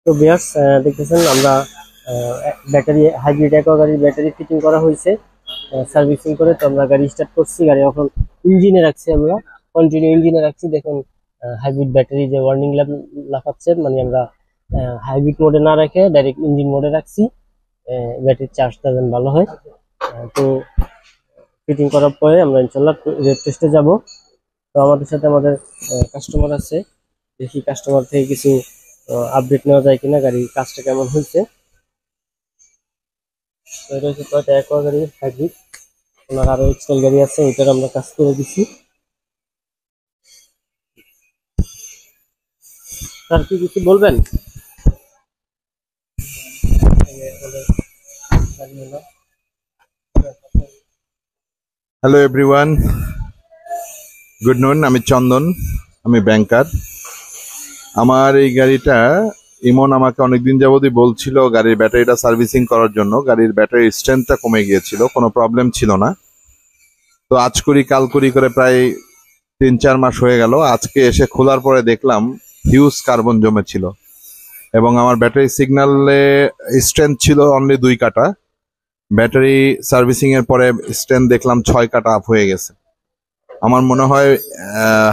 তো ভিউয়ার্স দেখতেছেন আমরা ব্যাটারি হাইব্রিড অ্যাকোয়া গাড়ির ব্যাটারি ফিটিং করা হয়েছে, সার্ভিসিং করে তো আমরা গাড়ি স্টার্ট করছি। গাড়ি এখন ইঞ্জিনে রাখছি, আমরা কন্টিনিউ ইঞ্জিনে রাখছি। দেখুন হাইব্রিড ব্যাটারি যে ওয়ার্নিং লাফাচ্ছে, মানে আমরা হাইব্রিড মোডে না রেখে ডাইরেক্ট ইঞ্জিন মোডে রাখছি, ব্যাটারির চার্জটা যেন ভালো হয়। তো ফিটিং করার পরে আমরা ইনশাল্লাহ রেড টেস্টে যাব। তো আমাদের সাথে আমাদের কাস্টমার আছে, দেখি কাস্টমার থেকে কিছু আপডেট নেওয়া যায় কিনা, গাড়ির কাজটা কেমন হয়েছে। তো এটা হচ্ছে টয়োটা অ্যাকোয়া গাড়ি হাইব্রিড। ওনার আরো এক্সেল গাড়ি আছে, ওইটার আমরা কাজ করে দিচ্ছি। স্যার কি কিছু বলবেন? হ্যালো এভরিওয়ান, গুড নুন। আমি চন্দন, আমি ব্যাংকার। আমার এই গাড়িটা ইমন আমাকে অনেকদিন যাবতই বলছিল গাড়ির ব্যাটারিটা সার্ভিসিং করার জন্য। গাড়ির ব্যাটারির স্ট্রেংথটা কমে গিয়েছিল, কোনো প্রবলেম ছিল না। তো আজ করি কাল করি করে প্রায় 3-4 মাস হয়ে গেল। আজকে এসে খোলার পরে দেখলাম হিউজ কার্বন জমেছিল এবং আমার ব্যাটারি সিগন্যালে স্ট্রেংথ ছিল অনলি 2 কাটা। ব্যাটারি সার্ভিসিং এর পরে স্ট্রেংথ দেখলাম 6 কাটা আপ হয়ে গেছে। আমার মনে হয়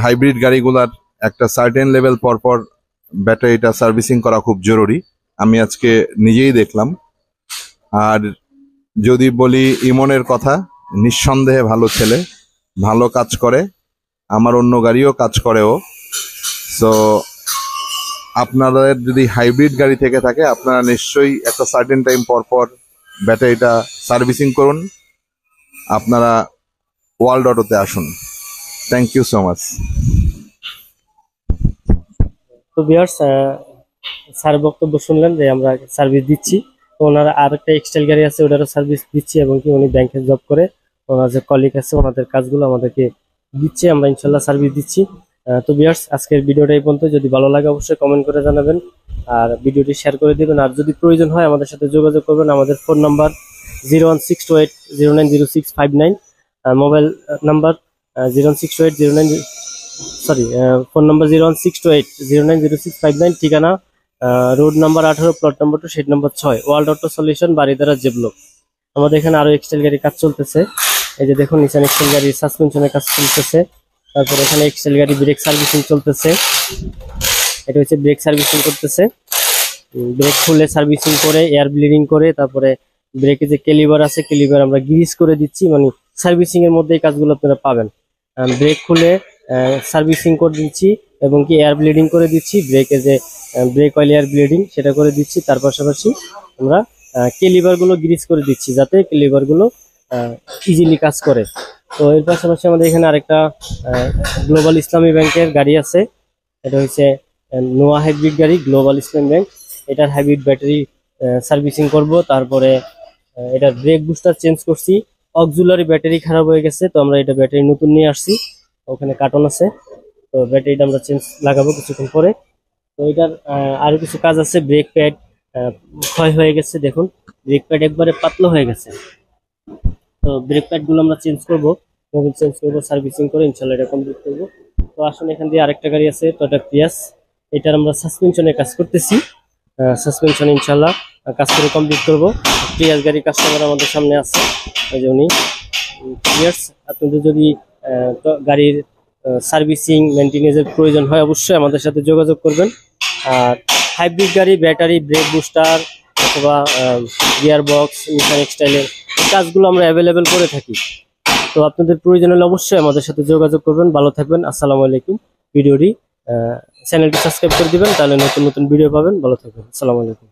হাইব্রিড গাড়িগুলার একটা সার্টেন লেভেল পর পর ব্যাটারিটা সার্ভিসিং করা খুব জরুরি। আমি আজকে নিজেই দেখলাম। আর যদি বলি ইমনের কথা, নিঃসন্দেহে ভালো ছেলে, ভালো কাজ করে, আমার অন্য গাড়িও কাজ করেও। সো আপনাদের যদি হাইব্রিড গাড়ি থেকে থাকে, আপনারা নিশ্চয়ই একটা সার্টেন টাইম পর পর ব্যাটারিটা সার্ভিসিং করুন। আপনারা ওয়ার্ল্ড অটোতে আসুন। Thank you so much. তো ভিউয়ার্স স্যার বক্তব্য শুনলেন যে আমরা সার্ভিস দিচ্ছি। তো ওনার আর একটা এক্সটাইল গাড়ি আছে, ওটারও সার্ভিস দিচ্ছি, এবং কি উনি ব্যাংকে জব করে, ওনার যে কলিগ আছে ওনাদের কাজগুলো আমাদেরকে দিচ্ছে, আমরা ইনশাল্লাহ সার্ভিস দিচ্ছি। তো ভিউয়ার্স আজকের ভিডিওটা এই পর্যন্ত। যদি ভালো লাগে অবশ্যই কমেন্ট করে জানাবেন আর ভিডিওটি শেয়ার করে দিবেন। আর যদি প্রয়োজন হয় আমাদের সাথে যোগাযোগ করবেন। আমাদের phone number 01628090659, mobile number 0162809, sorry, phone number 01628090659, ঠিকানা road number 18, plot number 2, shed number 6, world auto solution, Baridhara J block. আমাদের এখানে আরো এক্সটেল গাড়ির কাজ চলতেছে। এই যে দেখুন নিচান এক্সটেল গাড়ির সাসপেনশনের কাজ চলতেছে। তারপর এখানে এক্সটেল গাড়ি ব্রেক সার্ভিসিং চলতেছে। এটা হচ্ছে ব্রেক সার্ভিসিং করতেছে, ব্রেক খুলে সার্ভিসিং করে, এয়ার ব্লিডিং করে, তারপরে ব্রেকে যে ক্যালিবার আছে ক্যালিবার আমরা গ্রিস করে দিচ্ছি। মানে সার্ভিসিং এর মধ্যে এই কাজগুলো আপনারা পাবেন। ব্রেক খুলে সার্ভিসিং করে দিচ্ছি এবং কি এয়ার ব্লিডিং করে দিচ্ছি। ব্রেকে যে ব্রেক অয়েল এয়ার ব্লিডিং সেটা করে দিচ্ছি। তার পাশাপাশি আমরা ক্যালিবার গুলো গ্রিস করে দিচ্ছি যাতে ক্যালিবার গুলো ইজিলি কাজ করে। তো এর পাশাপাশি আমাদের এখানে আরেকটা গ্লোবাল ইসলামী ব্যাংকের গাড়ি আছে। এটা হচ্ছে নোয়া হাইব্রিড গাড়ি, গ্লোবাল ইসলামী ব্যাংক। এটার হাইব্রিড ব্যাটারি সার্ভিসিং করব। তারপরে এটার ব্রেক বুস্টার চেঞ্জ করছি, অক্সিলারি ব্যাটারি খারাপ হয়ে গেছে, তো আমরা এটা ব্যাটারি নতুন নিয়ে আসছি। ওখানে কার্টন আছে, তো ব্যাটারিটা আমরা চেঞ্জ লাগাবো কিছুক্ষণ পরে। তো এটার আরো কিছু কাজ আছে। ব্রেক প্যাড ক্ষয় হয়ে গেছে, দেখুন ব্রেক প্যাড একবারে পাতলা হয়ে গেছে। তো ব্রেক প্যাড গুলো আমরা চেঞ্জ করবো, মোবিল চেঞ্জ করবো, সার্ভিসিং করে ইনশাল্লাহ এটা কমপ্লিট করবো। তো আসলে এখান দিয়ে আরেকটা গাড়ি আছে টয়োটা প্রিয়াস, এটার আমরা সাসপেনশনের কাজ করতেছি। সাসপেনশন ইনশাল্লাহ কাজ করে কমপ্লিট করবো। প্রিয়াস গাড়ি কাস্টমার আমাদের সামনে আছে, এই যে উনি প্রিয়াস। আপনাদের যদি গাড়ির সার্ভিসিং মেনটেনেন্সের প্রয়োজন হয় অবশ্যই আমাদের সাথে যোগাযোগ করবেন। আর হাইব্রিড গাড়ি ব্যাটারি, ব্রেক বুস্টার অথবা গিয়ার বক্স, নিশান এক্সটাইলের কাজগুলো আমরা অ্যাভেলেবেল করে থাকি। তো আপনাদের প্রয়োজন হলে অবশ্যই আমাদের সাথে যোগাযোগ করবেন। ভালো থাকবেন, আসসালামু আলাইকুম। ভিডিওটি চ্যানেলটি সাবস্ক্রাইব করে দিবেন, তাহলে নতুন নতুন ভিডিও পাবেন। ভালো থাকবেন, আসসালামু আলাইকুম।